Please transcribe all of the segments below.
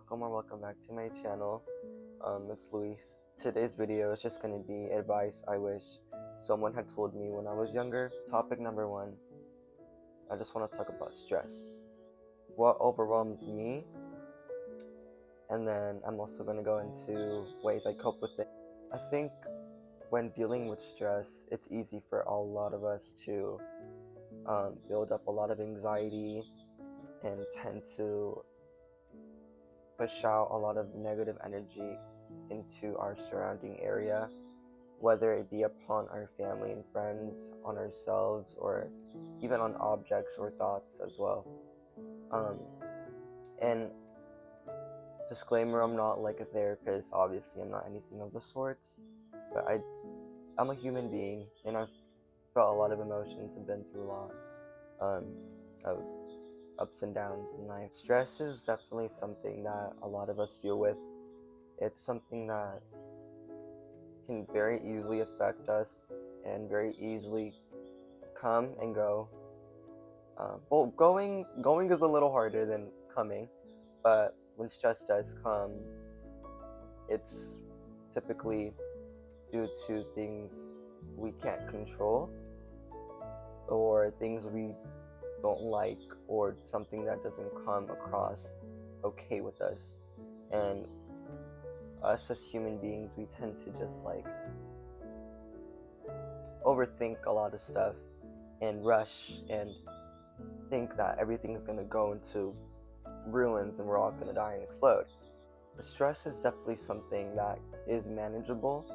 welcome or welcome back to my channel. It's Luis. Today's video is just going to be advice I wish someone had told me when I was younger. Topic number one, I just want to talk about stress. What overwhelms me, and then I'm also going to go into ways I cope with it. I think when dealing with stress, it's easy for a lot of us to build up a lot of anxiety and tend to push out a lot of negative energy into our surrounding area, whether it be upon our family and friends, on ourselves, or even on objects or thoughts as well. And disclaimer, I'm not like a therapist, obviously I'm not anything of the sorts, but I'm a human being, and I've felt a lot of emotions and been through a lot of ups and downs in life. Stress is definitely something that a lot of us deal with. It's something that can very easily affect us and very easily come and go. Well, going is a little harder than coming, but when stress does come, it's typically due to things we can't control, or things we don't like, or something that doesn't come across okay with us. And us as human beings, we tend to just like overthink a lot of stuff and rush and think that everything's gonna go into ruins and we're all gonna die and explode. But stress is definitely something that is manageable,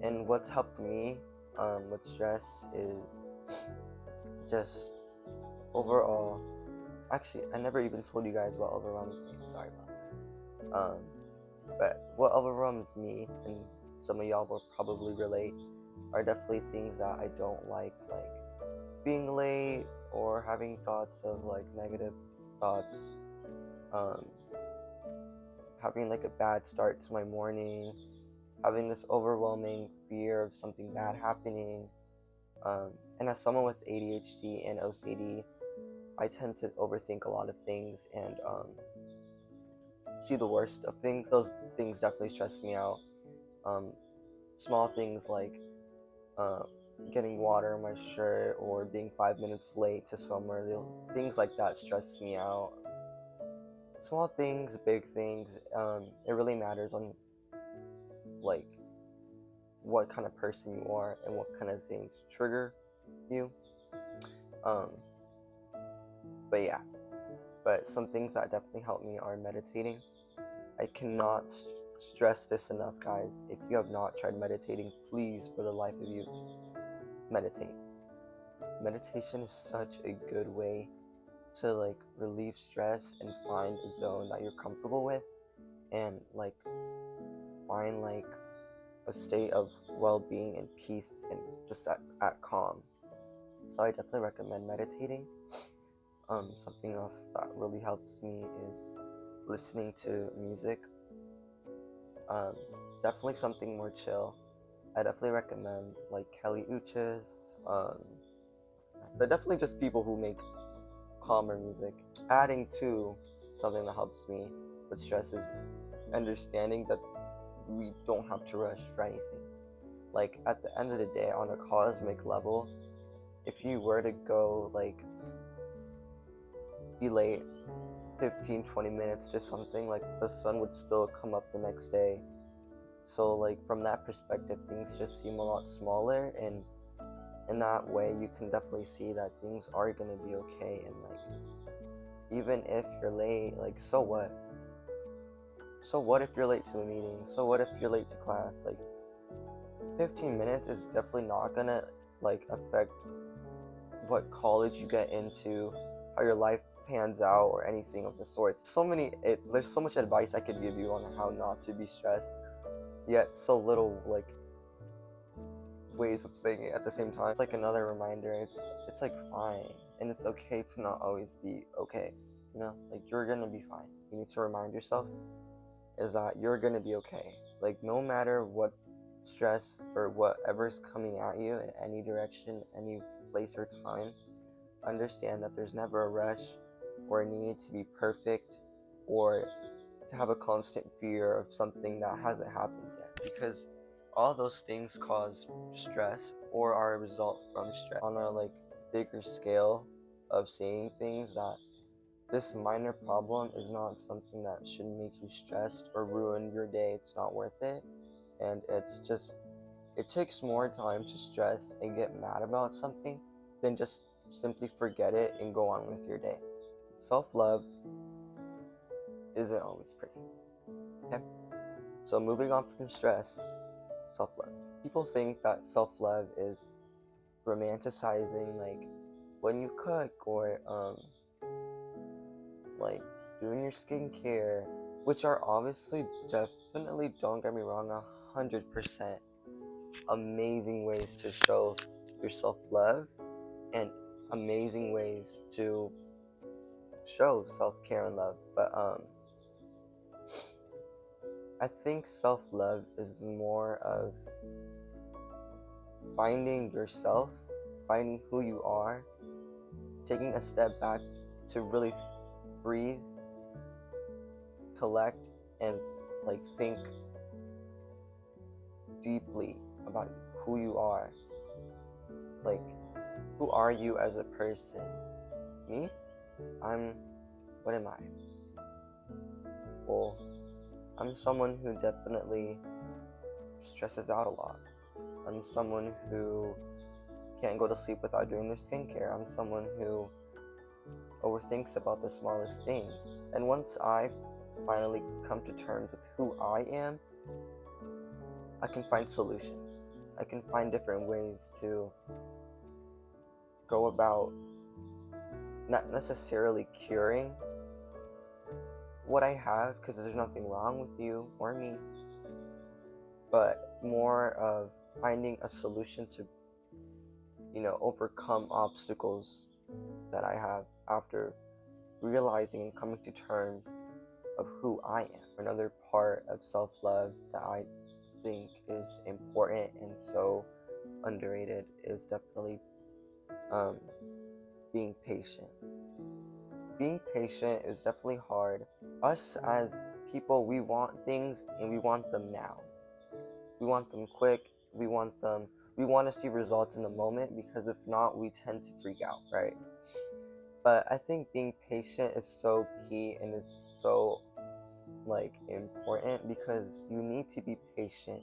and what's helped me with stress is just overall. Actually, I never even told you guys what overwhelms me. Sorry about that. But what overwhelms me, and some of y'all will probably relate, are definitely things that I don't like being late or having thoughts of like negative thoughts, having like a bad start to my morning, having this overwhelming fear of something bad happening. And as someone with ADHD and OCD, I tend to overthink a lot of things and see the worst of things. Those things definitely stress me out. Small things like getting water in my shirt or being 5 minutes late to somewhere, things like that stress me out. Small things, big things, it really matters on like what kind of person you are and what kind of things trigger you. But yeah, but some things that definitely help me are meditating. I cannot stress this enough, guys. If you have not tried meditating, please, for the life of you, meditate. Meditation is such a good way to like relieve stress and find a zone that you're comfortable with, and like find like a state of well-being and peace and just at calm. So I definitely recommend meditating. Something else that really helps me is listening to music. Definitely something more chill. I definitely recommend like Kelly Uchis, but definitely just people who make calmer music. Adding to something that helps me with stress is understanding that we don't have to rush for anything. Like at the end of the day, on a cosmic level, if you were to go like be late 15-20 minutes to something, like the sun would still come up the next day. So like from that perspective, things just seem a lot smaller, and in that way you can definitely see that things are gonna be okay. And like even if you're late, like so what if you're late to a meeting? So what if you're late to class? Like 15 minutes is definitely not gonna like affect what college you get into, how your life pans out, or anything of the sort. There's so much advice I could give you on how not to be stressed, yet so little like ways of saying it at the same time. It's like another reminder, it's like fine, and it's okay to not always be okay, you know, like you're gonna be fine. You need to remind yourself is that you're gonna be okay. Like no matter what stress or whatever's coming at you in any direction, any place or time, understand that there's never a rush or a need to be perfect or to have a constant fear of something that hasn't happened yet, because all those things cause stress or are a result from stress. On a like bigger scale of seeing things, that this minor problem is not something that should make you stressed or ruin your day. It's not worth it. And it's just, it takes more time to stress and get mad about something than just simply forget it and go on with your day. Self-love isn't always pretty. Okay? So moving on from stress, self-love. People think that self-love is romanticizing like when you cook, or like doing your skincare, which are obviously definitely, don't get me wrong, 100% amazing ways to show your self-love and amazing ways to show self-care and love. But I think self-love is more of finding yourself, finding who you are, taking a step back to really breathe, collect, and like think deeply about who you are. Like, who are you as a person? Me? What am I? Well, I'm someone who definitely stresses out a lot. I'm someone who can't go to sleep without doing their skincare. I'm someone who overthinks about the smallest things. And once I finally come to terms with who I am, I can find solutions. I can find different ways to go about not necessarily curing what I have, because there's nothing wrong with you or me, but more of finding a solution to, overcome obstacles that I have after realizing and coming to terms of who I am. Another part of self-love that I think is important and so underrated is definitely being patient. Being patient is definitely hard. Us as people, we want things and we want them now. We want them quick. We want to see results in the moment, because if not, we tend to freak out, right? But I think being patient is so key and is so important, because you need to be patient.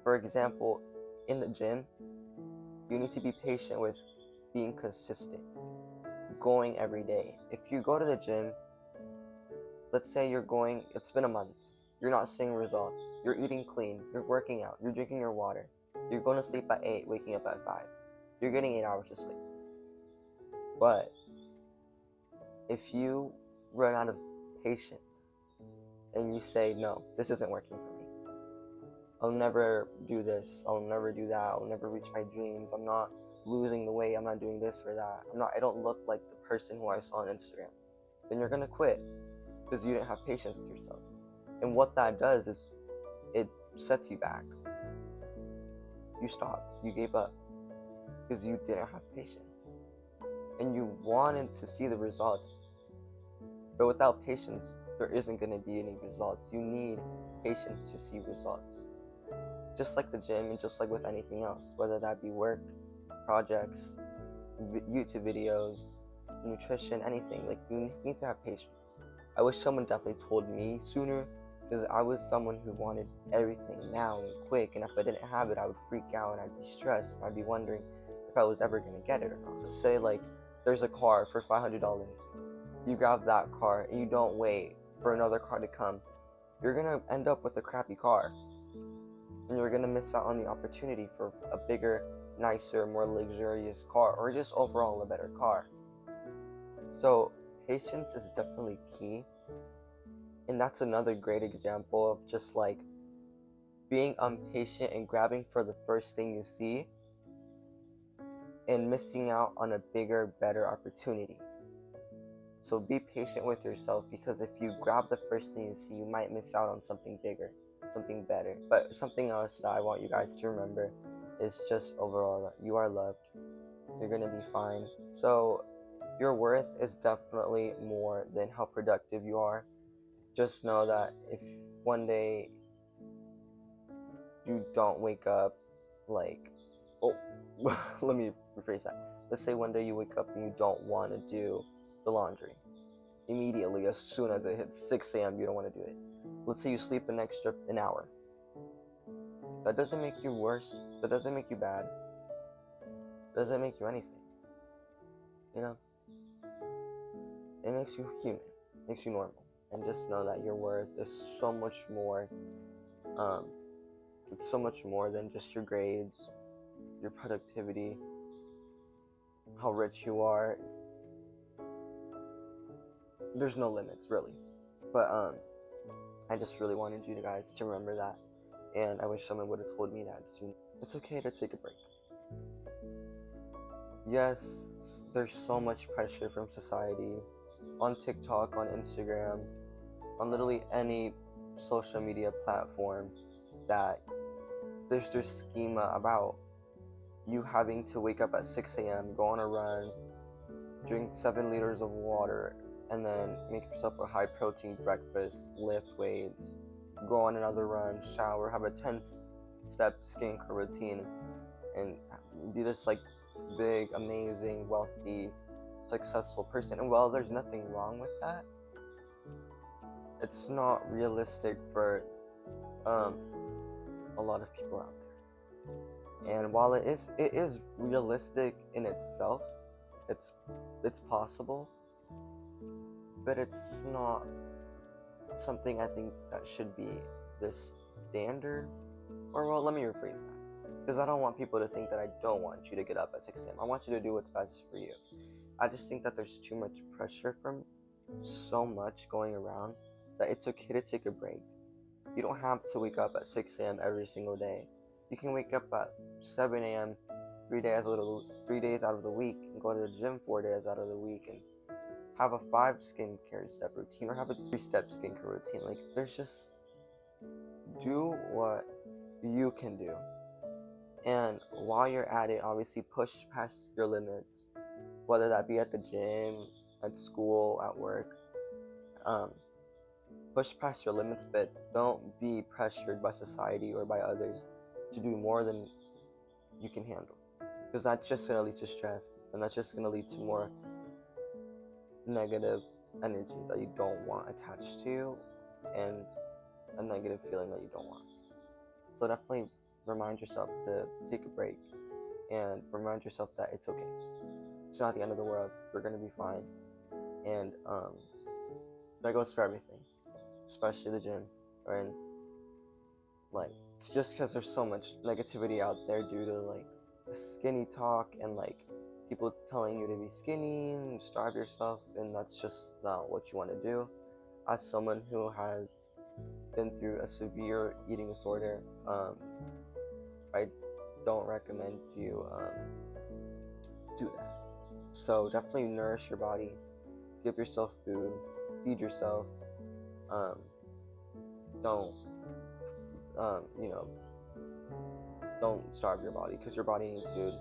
For example, in the gym, you need to be patient with being consistent, going every day. If you go to the gym, let's say you're going, it's been a month, you're not seeing results, you're eating clean, you're working out, you're drinking your water, you're going to sleep at 8, waking up at 5, you're getting 8 hours of sleep. But if you run out of patience and you say, no, this isn't working for me, I'll never do this, I'll never do that, I'll never reach my dreams, I'm not losing the weight, I'm not doing this or that, I don't look like the person who I saw on Instagram, then you're gonna quit, because you didn't have patience with yourself. And what that does is it sets you back. You stop, you gave up, because you didn't have patience. And you wanted to see the results. But without patience, there isn't going to be any results. You need patience to see results. Just like the gym and just like with anything else, whether that be work, projects, YouTube videos, nutrition, anything. Like, you need to have patience. I wish someone definitely told me sooner, because I was someone who wanted everything now and quick, and if I didn't have it, I would freak out and I'd be stressed and I'd be wondering if I was ever going to get it or not. Let's say there's a car for $500. You grab that car and you don't wait for another car to come. You're going to end up with a crappy car, and you're going to miss out on the opportunity for a bigger, nicer, more luxurious car, or just overall a better car. So patience is definitely key. And that's another great example of just being impatient and grabbing for the first thing you see and missing out on a bigger, better opportunity. So be patient with yourself, because if you grab the first thing you see, you might miss out on something bigger, something better. But something else that I want you guys to remember is just overall that you are loved. You're going to be fine. So your worth is definitely more than how productive you are. just know that if one day you don't wake up like, oh, let me rephrase that. Let's say one day you wake up and you don't want to do the laundry. Immediately, as soon as it hits 6 a.m., you don't want to do it. Let's say you sleep an hour. That doesn't make you worse. That doesn't make you bad. That doesn't make you anything. You know? It makes you human. It makes you normal. And just know that your worth is so much more. It's so much more than just your grades, your productivity, how rich you are. There's no limits, really. But I just really wanted you guys to remember that. And I wish someone would have told me that soon. It's okay to take a break. Yes, there's so much pressure from society on TikTok, on Instagram, on literally any social media platform, that there's this schema about you having to wake up at 6 a.m., go on a run, drink 7 liters of water, and then make yourself a high protein breakfast, lift weights, go on another run, shower, have a 10-step skincare routine, and be this like big, amazing, wealthy, successful person. And while there's nothing wrong with that, it's not realistic for a lot of people out there. And while it is realistic in itself, it's possible, but it's not something I think that should be the standard. Or, well, let me rephrase that, because I don't want people to think that I don't want you to get up at 6 a.m. I want you to do what's best for you. I just think that there's too much pressure from so much going around that it's okay to take a break. You don't have to wake up at 6 a.m. every single day. You can wake up at 7 a.m. 3 days out of the week, and go to the gym 4 days out of the week, and have a 5 skincare step routine, or have a 3-step skincare routine. Like, there's just, do what you can do. And while you're at it, obviously push past your limits, whether that be at the gym, at school, at work. Push past your limits, but don't be pressured by society or by others to do more than you can handle, because that's just going to lead to stress, and that's just going to lead to more negative energy that you don't want attached to you, and a negative feeling that you don't want. So definitely remind yourself to take a break, and remind yourself that it's okay. It's not the end of the world. We're going to be fine. And that goes for everything, especially the gym. And like, just because there's so much negativity out there due to like skinny talk and like people telling you to be skinny and starve yourself, and that's just not what you want to do. As someone who has been through a severe eating disorder, I don't recommend you do that. So definitely nourish your body, give yourself food, feed yourself. Don't don't starve your body, because your body needs food,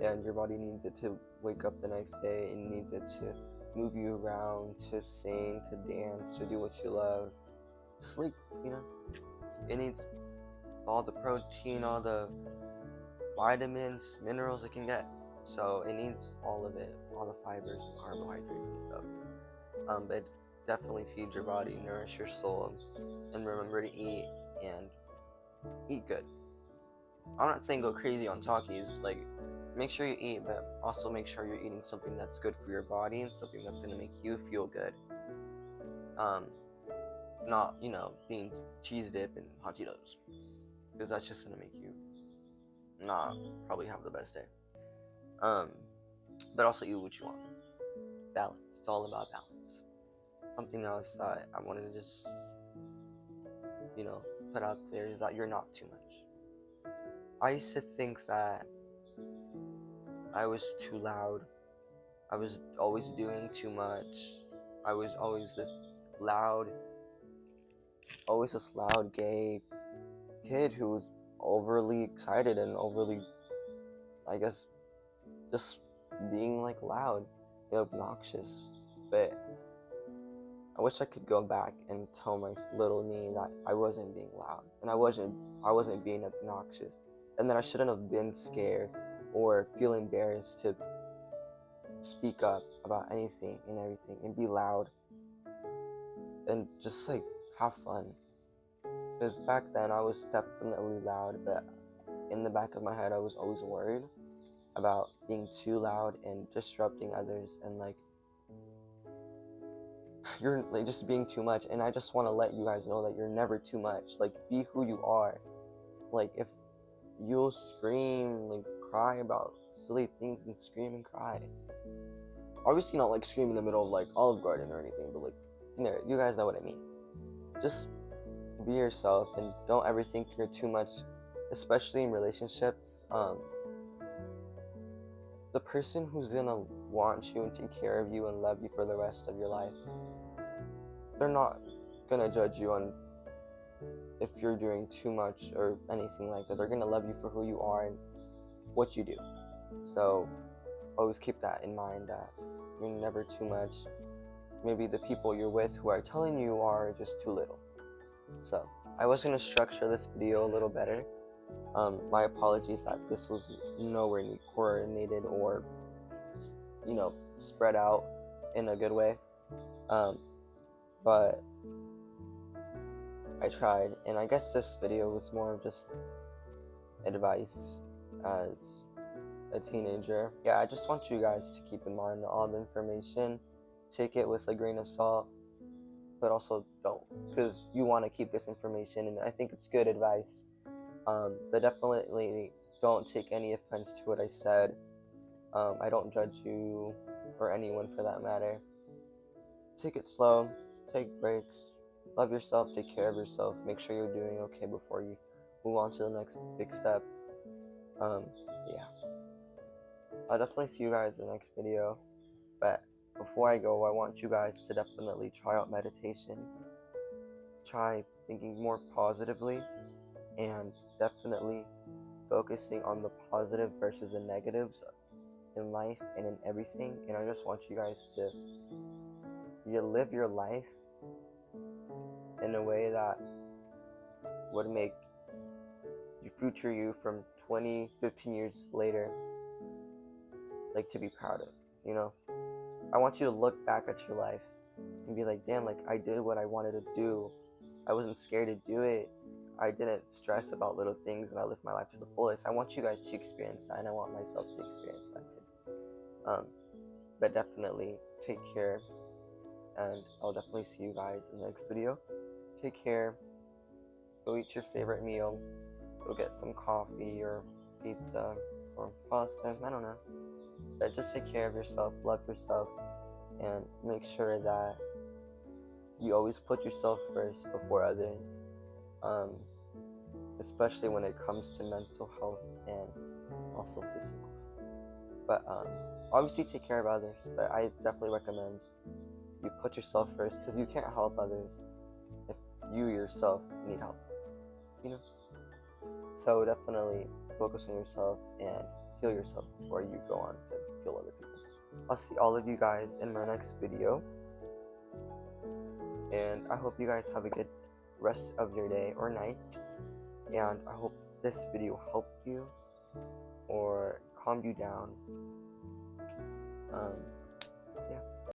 and your body needs it to wake up the next day, and needs it to move you around, to sing, to dance, to do what you love, to sleep. It needs all the protein, all the vitamins, minerals it can get. So it needs all of it, all the fibers and carbohydrates and stuff. But definitely feed your body, nourish your soul, and remember to eat, and eat good. I'm not saying go crazy on Takis, like, make sure you eat, but also make sure you're eating something that's good for your body, and something that's going to make you feel good. Not, being cheese dip and hot Cheetos, because that's just going to make you not probably have the best day. But also eat what you want. Balance. It's all about balance. Something else that I wanted to just, put out there is that you're not too much. I used to think that I was too loud. I was always doing too much. I was always this loud gay kid who was overly excited and overly, I guess, just being like loud and obnoxious. But I wish I could go back and tell my little me that I wasn't being loud and I wasn't being obnoxious, and that I shouldn't have been scared or feel embarrassed to speak up about anything and everything and be loud and just like have fun. Because back then I was definitely loud, but in the back of my head I was always worried about being too loud and disrupting others, and like you're like just being too much. And I just want to let you guys know that you're never too much. Like, be who you are. Like, if you'll scream, like cry about silly things and scream and cry, obviously not like scream in the middle of like Olive Garden or anything, but like, you know, you guys know what I mean. Just be yourself and don't ever think you're too much, especially in relationships. The person who's gonna want you and take care of you and love you for the rest of your life, they're not gonna judge you on if you're doing too much or anything like that. They're gonna love you for who you are and what you do. So always keep that in mind, that you're never too much. Maybe the people you're with who are telling you are just too little. So I was gonna structure this video a little better. My apologies that this was nowhere near coordinated or, you know, spread out in a good way. But I tried, and I guess this video was more of just advice as a teenager. Yeah, I just want you guys to keep in mind all the information. Take it with a grain of salt, but also don't, because you want to keep this information, and I think it's good advice. But definitely don't take any offense to what I said. I don't judge you or anyone for that matter. Take it slow, take breaks, love yourself, take care of yourself, make sure you're doing okay before you move on to the next big step. Yeah. I'll definitely see you guys in the next video, but before I go, I want you guys to definitely try out meditation. Try thinking more positively, and definitely focusing on the positive versus the negatives in life and in everything. And I just want you guys to live your life in a way that would make your future you from 20, 15 years later, like, to be proud of, you know? I want you to look back at your life and be like, damn, like, I did what I wanted to do. I wasn't scared to do it. I didn't stress about little things, and I lived my life to the fullest. I want you guys to experience that, and I want myself to experience that too. But definitely take care, and I'll definitely see you guys in the next video. Take care. Go eat your favorite meal. Go get some coffee or pizza or pasta. I don't know. But just take care of yourself, love yourself, and make sure that you always put yourself first before others. Especially when it comes to mental health and also physical. But obviously take care of others, but I definitely recommend you put yourself first, because you can't help others if you yourself need help, you know? So definitely focus on yourself and heal yourself before you go on to heal other people. I'll see all of you guys in my next video, and I hope you guys have a good rest of your day or night, and I hope this video helped you or calmed you down.